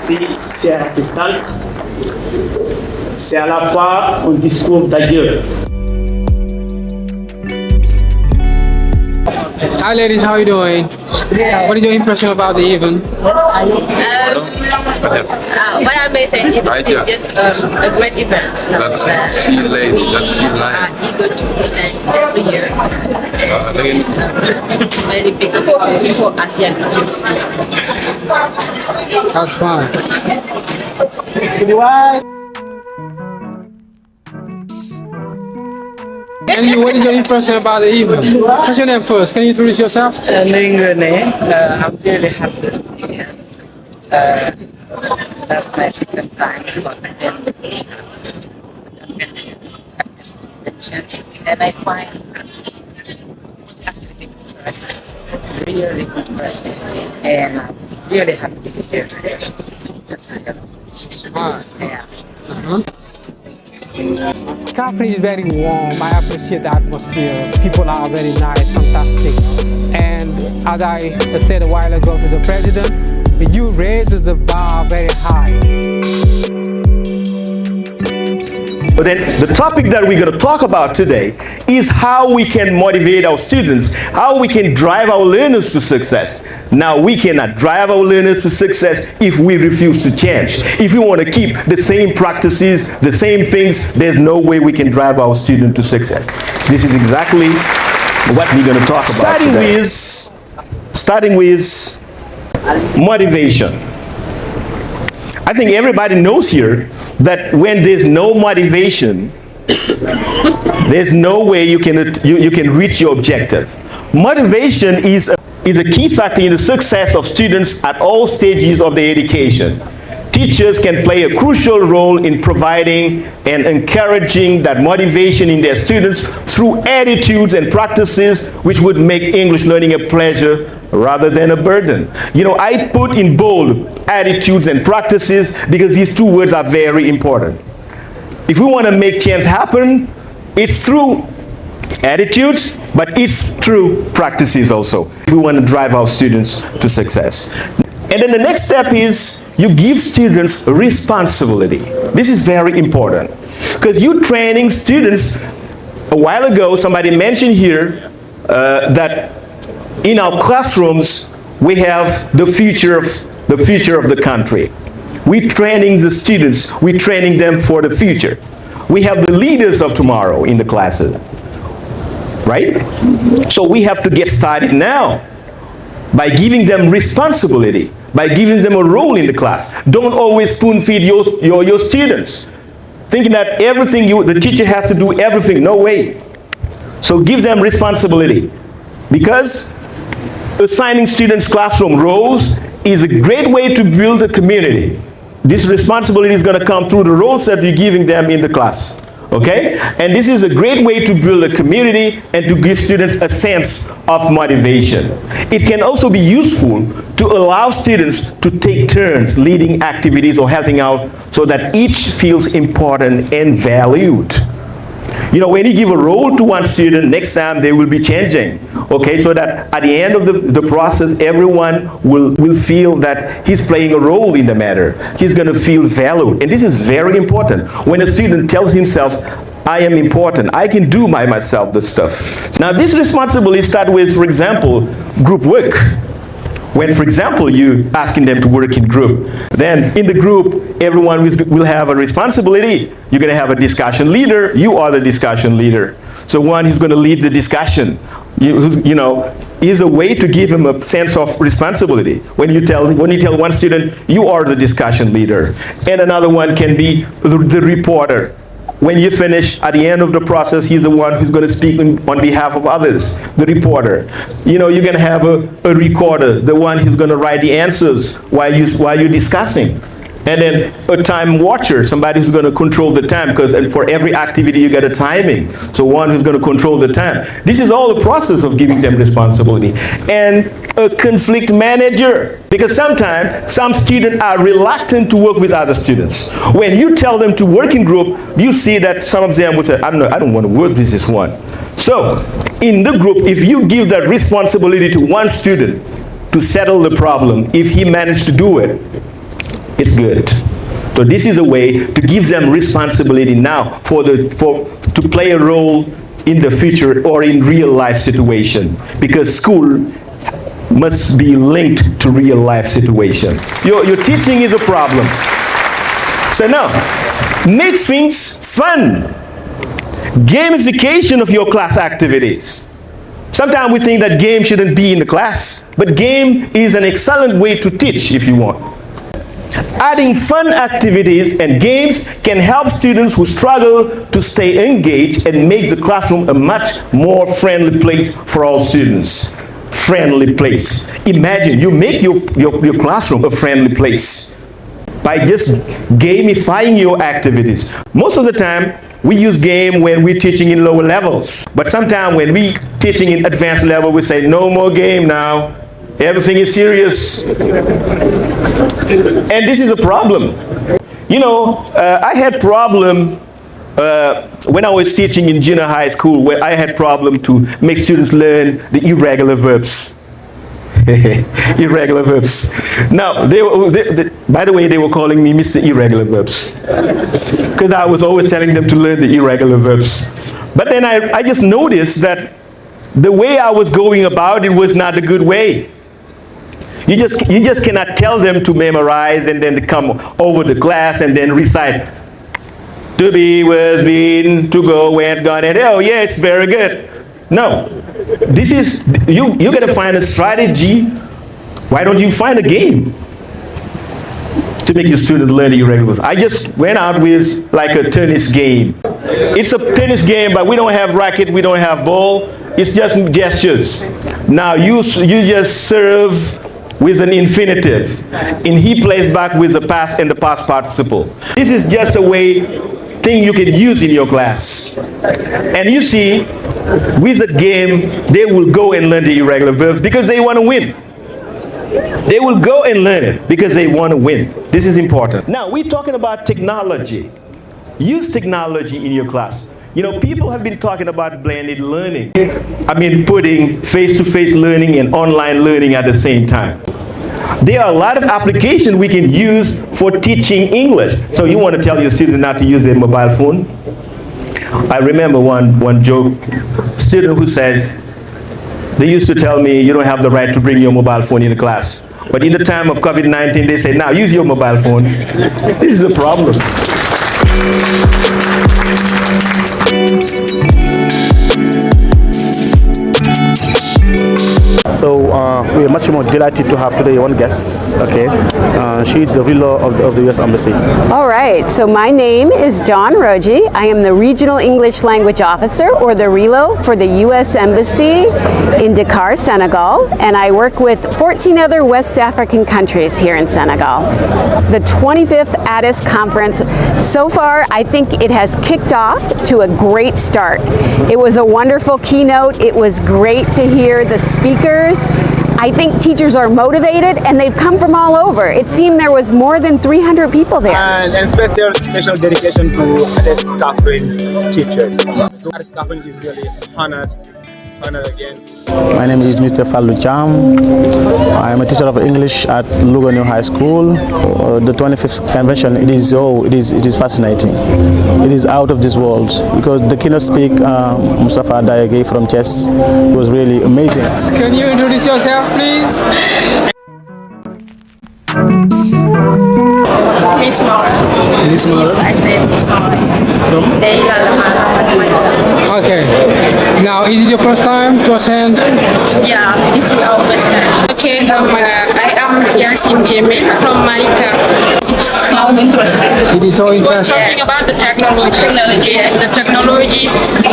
Merci, chère assistante. C'est à la fois un discours d'adieu. Hi ladies, how are you doing? What is your impression about the event? What I may say is it's just a great event. So, we are eager to attend every year. And this is a very big opportunity for us young teachers. That's fine. And you, what is your impression about the event? What's your name first? Can you introduce yourself? I'm really happy to be here. That's my second time to attend the conventions, ATES conventions, and I find activity interesting, really interesting, and I'm really happy to be here today. That's Fine. yeah. Kaffrine is very warm. I appreciate the atmosphere. People are very nice, fantastic. And as I said a while ago to the president, you raised the bar very high. But then the topic that we're going to talk about today is how we can motivate our students, how we can drive our learners to success. Now, we cannot drive our learners to success if we refuse to change. If we want to keep the same practices, the same things, there's no way we can drive our student to success. This is exactly what we're going to talk about today. Starting with motivation. I think everybody knows here that when there's no motivation, there's no way you can reach your objective. Motivation is a key factor in the success of students at all stages of their education. Teachers can play a crucial role in providing and encouraging that motivation in their students through attitudes and practices which would make English learning a pleasure rather than a burden. You know, I put in bold attitudes and practices because these two words are very important. If we want to make change happen, it's through attitudes, but it's through practices also. If we want to drive our students to success. And then the next step is you give students responsibility. This is very important because you're training students. A while ago, somebody mentioned here that in our classrooms, we have the future of the country. We're training the students. We're training them for the future. We have the leaders of tomorrow in the classes, right? So we have to get started now by giving them responsibility, by giving them a role in the class. Don't always spoon feed your students, thinking that the teacher has to do everything. No way. So give them responsibility, because assigning students classroom roles is a great way to build a community. This responsibility is going to come through the roles that you're giving them in the class. Okay? And this is a great way to build a community and to give students a sense of motivation. It can also be useful to allow students to take turns leading activities or helping out so that each feels important and valued. You know, when you give a role to one student, next time they will be changing. Okay, so that at the end of the process, everyone will feel that he's playing a role in the matter. He's going to feel valued. And this is very important. When a student tells himself, I am important, I can do by myself the stuff. Now, this responsibility starts with, for example, group work. When, for example, you asking them to work in group, then in the group, everyone will have a responsibility. You're going to have a discussion leader. You are the discussion leader. So one who's going to lead the discussion, you know, is a way to give him a sense of responsibility. When you tell one student, you are the discussion leader, and another one can be the reporter. When you finish, at the end of the process, he's the one who's going to speak on behalf of others, the reporter. You know, you're going to have a recorder, the one who's going to write the answers while you're discussing. And then a time watcher, somebody who's going to control the time, because for every activity you get a timing. So one who's going to control the time. This is all the process of giving them responsibility. And a conflict manager, because sometimes some students are reluctant to work with other students. When you tell them to work in group, you see that some of them would say, I don't want to work with this one. So in the group, if you give that responsibility to one student to settle the problem, if he managed to do it, it's good. So this is a way to give them responsibility now to play a role in the future or in real life situation, because school must be linked to real life situation. Your teaching is a problem. So now, make things fun. Gamification of your class activities. Sometimes we think that game shouldn't be in the class, but game is an excellent way to teach if you want. Adding fun activities and games can help students who struggle to stay engaged and make the classroom a much more friendly place for all students. Friendly place. Imagine you make your classroom a friendly place by just gamifying your activities. Most of the time, we use game when we're teaching in lower levels. But sometimes when we teaching in advanced level, we say, no more game now. Everything is serious. And this is a problem. You know, I had problem when I was teaching in junior high school, where I had problem to make students learn the irregular verbs. Irregular verbs. Now, by the way, they were calling me Mr. Irregular Verbs, because I was always telling them to learn the irregular verbs. But then I just noticed that the way I was going about it was not a good way. You just cannot tell them to memorize and then to come over the class and then recite. To be, was, been, to go, went, gone, and oh yeah, it's very good. No, this is, you gotta find a strategy. Why don't you find a game to make your student learn the irregulars? I just went out with like a tennis game. It's a tennis game, but we don't have racket, we don't have ball. It's just gestures. Now you just serve with an infinitive, and he plays back with the past and the past participle. This is just a thing you can use in your class. And you see, with a game, they will go and learn the irregular verbs because they want to win. They will go and learn it because they want to win. This is important. Now, we're talking about technology. Use technology in your class. You know, people have been talking about blended learning. I mean, putting face-to-face learning and online learning at the same time. There are a lot of applications we can use for teaching English. So you want to tell your students not to use their mobile phone? I remember one joke, student who says, they used to tell me you don't have the right to bring your mobile phone in the class. But in the time of COVID-19, they say, now use your mobile phone. This is a problem. So we are much more delighted to have today one guest. Okay, she's the RELO of the U.S. Embassy. All right. So my name is Dawn Roji. I am the Regional English Language Officer, or the RELO, for the U.S. Embassy in Dakar, Senegal, and I work with 14 other West African countries here in Senegal. The 25th ATES conference. So far, I think it has kicked off to a great start. It was a wonderful keynote. It was great to hear the speakers. I think teachers are motivated and they've come from all over. It seemed there was more than 300 people there. And special dedication to ATES Kaffrine teachers. ATES Kaffrine is really honored again. My name is Mr. Fallucham. I am a teacher of English at Lugano High School. The 25th convention, it is fascinating. It is out of this world because the keynote speak Moustapha Daya from Chess was really amazing. Can you introduce yourself, please? Miss Mara. Miss Mara? Yes, I said Miss Mara. Okay. Now, is it your first time to attend? Yeah, this is our first time. Okay, I am Yasin Jemin from Malika. It's so interesting. It is so interesting. Talking about the technology and the technologies and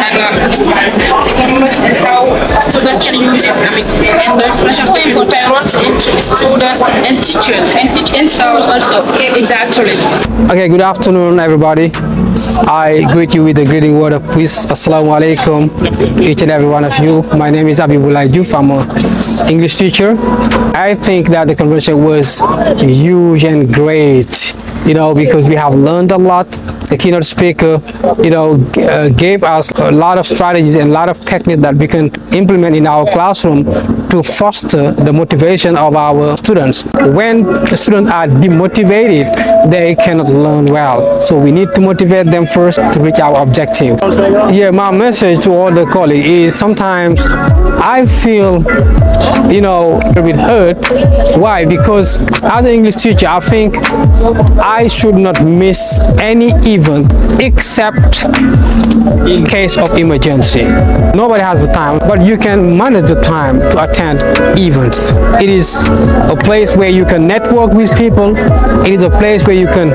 how students can use it. I mean, and the people, parents, and students and teachers and so also. Okay, exactly. Okay, good afternoon, everybody. I greet you with the greeting word of peace. Assalamu alaikum, each and every one of you. My name is Abibullah Juf. I'm an English teacher. I think that the convention was huge and great, you know, because we have learned a lot the keynote speaker, gave us a lot of strategies and a lot of techniques that we can implement in our classroom to foster the motivation of our students. When students are demotivated, they cannot learn well. So we need to motivate them first to reach our objective. Yeah, my message to all the colleagues is sometimes I feel, a bit hurt. Why? Because as an English teacher, I think I should not miss any event except in case of emergency. Nobody has the time, but you can manage the time to attend events. It is a place where you can network with people. It is a place where you can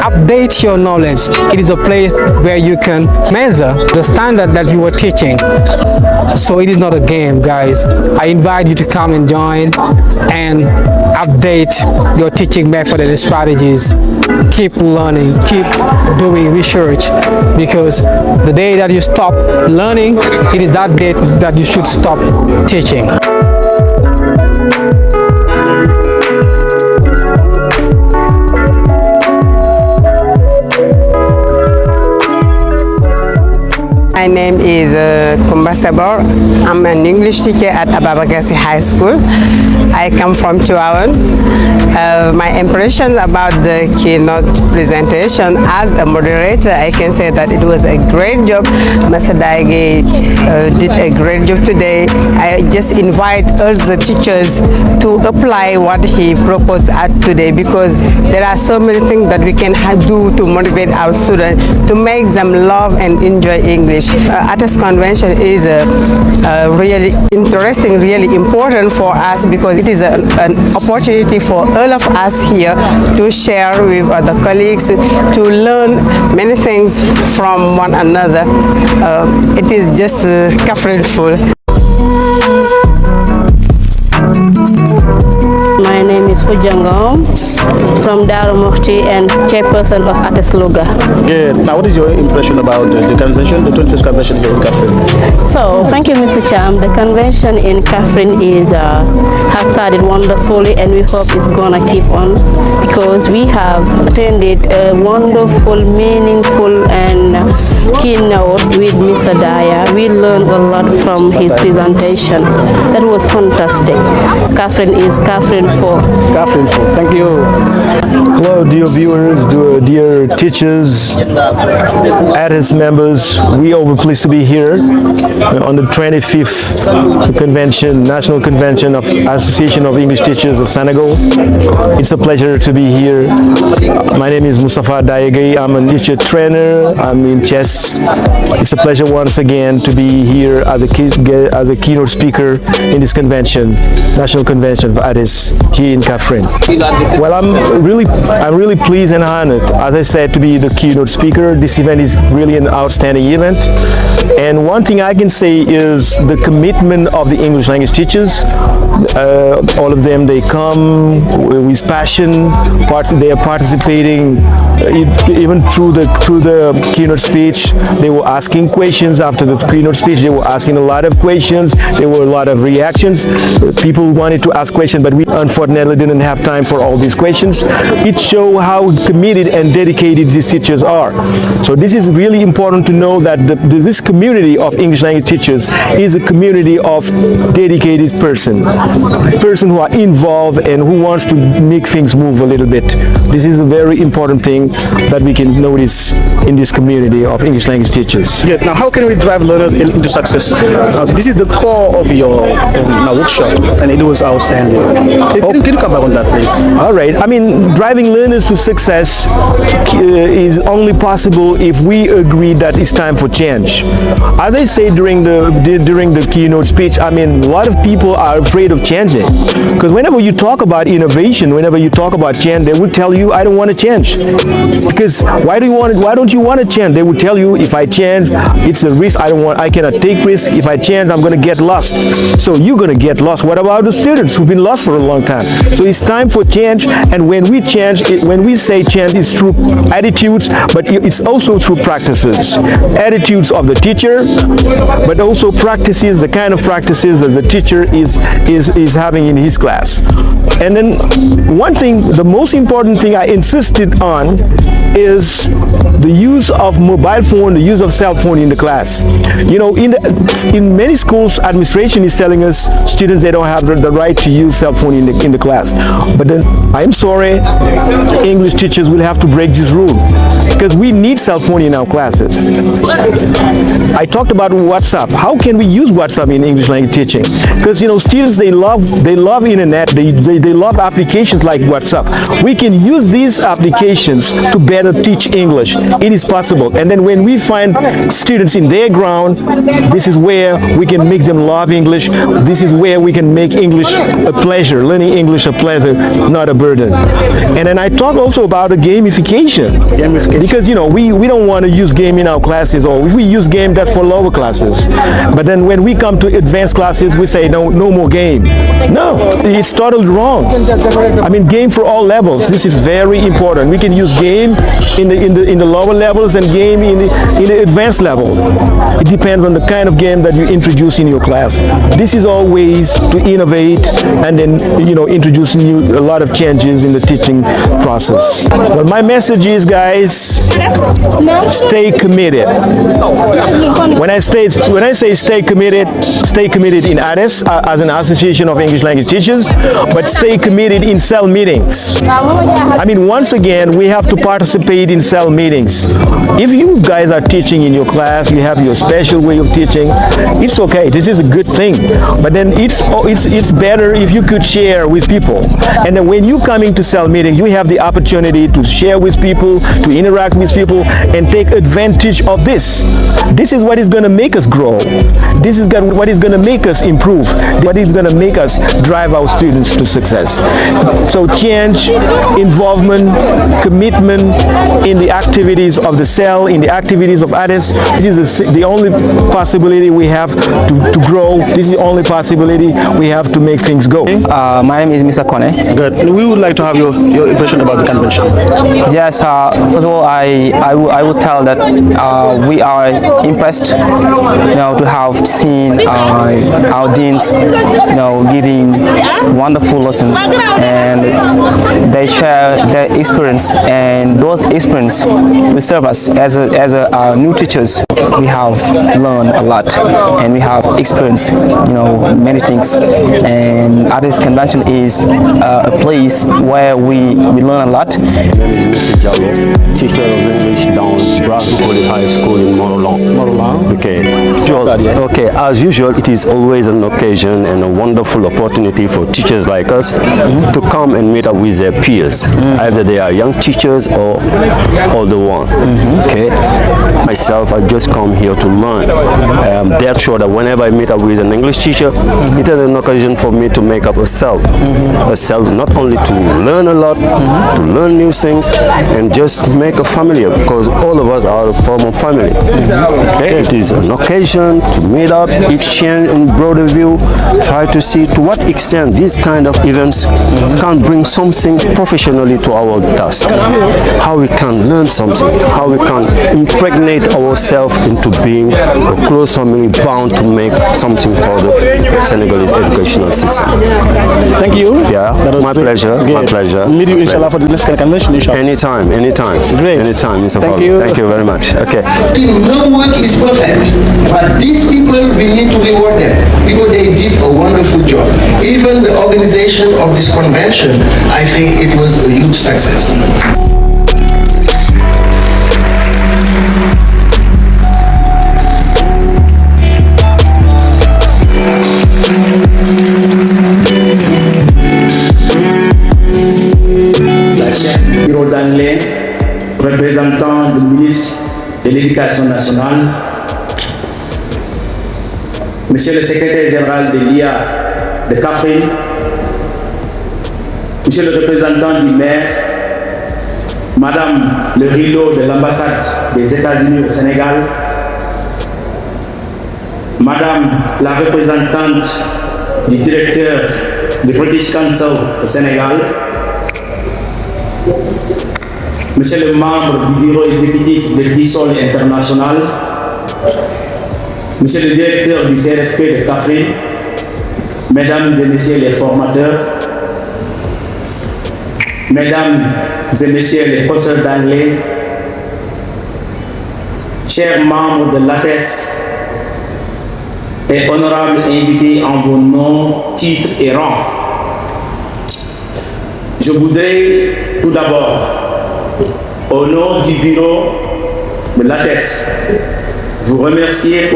update your knowledge. It is a place where you can measure the standard that you are teaching. So it is not a game, guys. I invite you to come and join and update your teaching method and strategies. Keep learning, keep doing research, because the day that you stop learning, it is that day that you should stop teaching. My name is Kumba Sabor. I'm an English teacher at Ababagasi High School. I come from Chihuahua. My impression about the keynote presentation as a moderator, I can say that it was a great job. Mr. Daya did a great job today. I just invite all the teachers to apply what he proposed today, because there are so many things that we can do to motivate our students, to make them love and enjoy English. ATES convention is really interesting, really important for us, because it is an opportunity for all of us here to share with other colleagues, to learn many things from one another. It is just Kaffrine full. My name is Fujangom from Darumurti and chairperson of ATES Luga. Yeah. Now, what is your impression about the convention, the 25th convention here in Kaffrine? So, thank you, Mr. Cham. The convention in Kaffrine has started wonderfully, and we hope it's gonna keep on, because we have attended a wonderful, meaningful, and keynote with Mr. Daya. We learned a lot from his presentation. That was fantastic. Kaffrine is Kaffrine for. Kaffrine for. Thank you. Hello, dear viewers, dear teachers, ATES members. We are pleased to be here on the 25th convention, National Convention of Association of English Teachers of Senegal. It's a pleasure to be here. My name is Moustapha Daya. I'm a teacher trainer. I'm in chess. It's a pleasure once again to be here as a keynote speaker in this convention, National Convention of ATES here in Kaffrine. Well, I'm really pleased and honored, as I said, to be the keynote speaker. This event is really an outstanding event. And one thing I can say is the commitment of the English language teachers. All of them, they come with passion. They are participating even through the keynote speech. They were asking questions after the keynote speech. They were asking a lot of questions. There were a lot of reactions. People wanted to ask questions, but we unfortunately didn't have time for all these questions. It shows how committed and dedicated these teachers are. So this is really important to know that this community of English language teachers is a community of dedicated person who are involved and who wants to make things move a little bit. This is a very important thing that we can notice in this community of English language teachers. Yeah. Now, how can we drive learners into success? This is the core of your workshop, and it was outstanding. Can you come back on that, please? All right. I mean, driving learners to success is only possible if we agree that it's time for change. As I say during the keynote speech, I mean, a lot of people are afraid of changing, because whenever you talk about innovation, whenever you talk about change, they will tell you, I don't want to change. Because why don't you want to change? They will tell you, if I change, it's a risk. I cannot take risks. If I change, I'm going to get lost. So you're going to get lost. What about the students who've been lost for a long time? So it's time for change. And when we change, when we say change, it's through attitudes, but it's also through practices. Attitudes of the teacher, but also practices, the kind of practices that the teacher is having in his class. And then one thing, the most important thing I insisted on is the use of mobile phone, the use of cell phone in the class. You know, in many schools, administration is telling us students they don't have the right to use cell phone in the class. But then I'm sorry, English teachers will have to break this rule because we need cell phone in our classes. I talked about WhatsApp. How can we use WhatsApp in English language teaching? Because you know, students they love internet. They love applications like WhatsApp. We can use these applications to better teach English. It is possible. And then when we find students in their ground, this is where we can make them love English. This is where we can make English a pleasure, learning English a pleasure, not a burden. And then I talk also about the gamification. Because you know, we don't want to use game in our classes, or if we use game, that's for lower classes. But then when we come to advanced classes, we say no more game. No, it's totally wrong. I mean, game for all levels. This is very important. We can use game in the lower levels and game in the advanced level. It depends on the kind of game that you introduce in your class. This is all ways to innovate and then, you know, introduce a lot of changes in the teaching process. But my message is, guys, stay committed. When I say stay committed in ATES as an association of English language teachers, but stay committed in cell meetings. I mean, once again, we have to participate in cell meetings. If you guys are teaching in your class, you have your special way of teaching, it's okay. This is a good thing. But then it's better if you could share with people. And then when you come into cell meetings, you have the opportunity to share with people, to interact with people, and take advantage of this. This is what is going to make us grow. This is what is going to make us improve. What is going to make us drive our students to success. So change, involvement, commitment in the activities of the cell, in the activities of ATES. This is the only possibility we have to grow. This is the only possibility we have to make things go. My name is Mr. Kone. Good. We would like to have your impression about the convention. Yes, first of all, I would tell that we are impressed, you know, to have seen our deans, you know, giving wonderful lessons, and they share their experience, and those experience will serve us as a new teachers. We have learned a lot, and we have experienced, you know, many things. And ATES convention is a place where we learn a lot. My name is Mr. Jallo, teacher of English down Bradford High School in Morolan. Okay, as usual, it is always an occasion and a wonderful opportunity for teachers like us to come and meet up with their peers, either they are young teachers or older ones. Okay, myself, I just come here to learn. They're sure that whenever I meet up with an English teacher, it is an occasion for me to make up a self not only to learn a lot, to learn new things, and just make a family, because all of us are a form of family. Okay? It is an occasion to meet up, exchange in broader view, try to see to what extent these kind of events can bring something professionally to our task, how we can learn something, how we can impregnate ourselves into being a close family bound to make something for the Senegalese educational system. Thank you. Yeah, that was my pleasure. Great. My pleasure. Meet you inshallah for the next convention. Inshallah. Anytime. Great. Anytime, Mr. Thank Fowler. you. Thank you very much. Okay. No work is perfect, but these people, we need to reward them because they did a wonderful job. Even the organization of this convention, I think it was a huge success. Représentant du ministre de l'Éducation nationale, Monsieur le secrétaire général de l'IA de Kaffrine, Monsieur le représentant du maire, Madame le Rilo de l'ambassade des États-Unis au Sénégal, Madame la représentante du directeur du British Council au Sénégal, Monsieur le membre du bureau exécutif de Dissol International, Monsieur le directeur du CRFP de Kaffrine, Mesdames et Messieurs les formateurs, Mesdames et Messieurs les professeurs d'anglais, chers membres de l'ATES et honorables invités en vos noms, titres et rangs, je voudrais tout d'abord, au nom du bureau de l'ATES, vous remercier,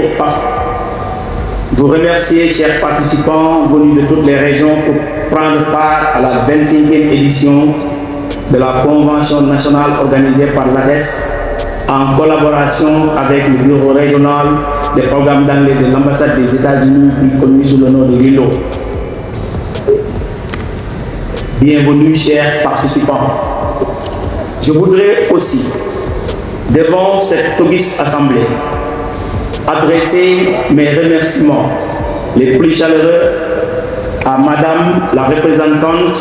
chers participants venus de toutes les régions, pour prendre part à la 25e édition de la Convention nationale organisée par l'ATES en collaboration avec le bureau régional des programmes d'anglais de l'ambassade des États-Unis, plus connu sous le nom de Gueye. Bienvenue, chers participants. Je voudrais aussi, devant cette auguste assemblée, adresser mes remerciements les plus chaleureux à Madame la représentante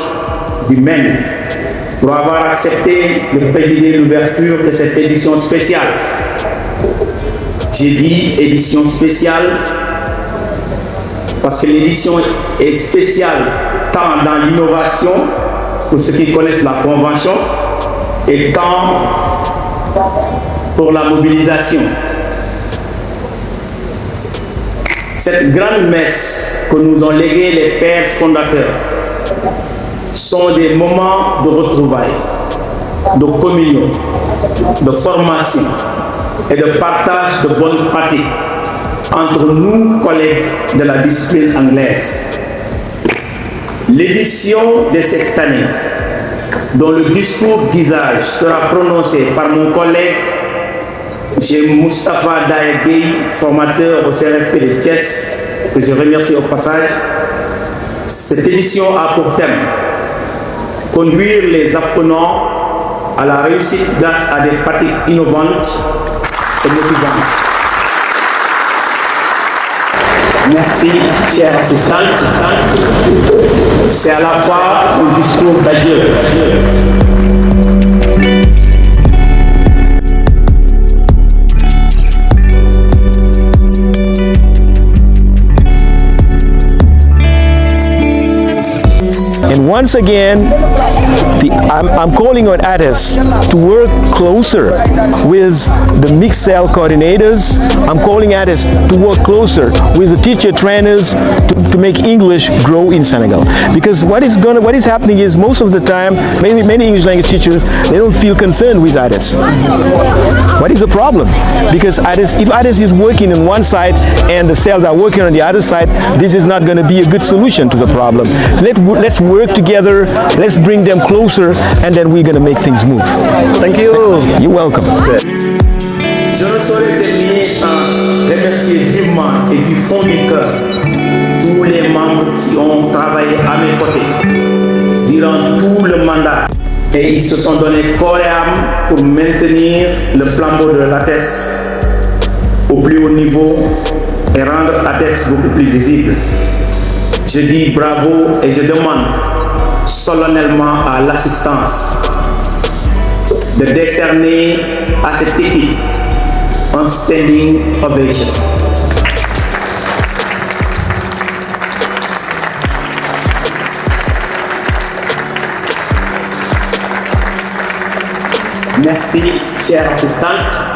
du Maine pour avoir accepté de présider l'ouverture de cette édition spéciale. J'ai dit édition spéciale parce que l'édition est spéciale tant dans l'innovation, pour ceux qui connaissent la convention, et tant pour la mobilisation. Cette grande messe que nous ont léguée les pères fondateurs sont des moments de retrouvailles, de communion, de formation et de partage de bonnes pratiques entre nous, collègues de la discipline anglaise. L'édition de cette année, dont le discours d'usage sera prononcé par mon collègue M. Moustapha Daya, formateur au CRFP de Thiès, que je remercie au passage. Cette édition a pour thème conduire les apprenants à la réussite grâce à des pratiques innovantes et motivantes. Merci, chère assistante. C'est à la fois un discours d'adieu. And once again, I'm calling on ATES to work closer with the mixed cell coordinators. I'm calling ATES to work closer with the teacher trainers to make English grow in Senegal. Because what is happening is most of the time, many English language teachers, they don't feel concerned with ATES. What is the problem? Because if ATES is working on one side and the cells are working on the other side, this is not going to be a good solution to the problem. Let's work together, let's bring them closer, and then we're going to make things move. Thank you. You're welcome. Je ne saurais terminer sans remercier vivement et du fond du cœur tous les membres qui ont travaillé à mes côtés durant tout le mandat. Et ils se sont donnés corps et âme pour maintenir le flambeau de l'ATES au plus haut niveau et rendre l'ATES beaucoup plus visible. Je dis bravo et je demande solennellement à l'assistance de décerner à cette équipe un standing ovation. Merci, chère assistante.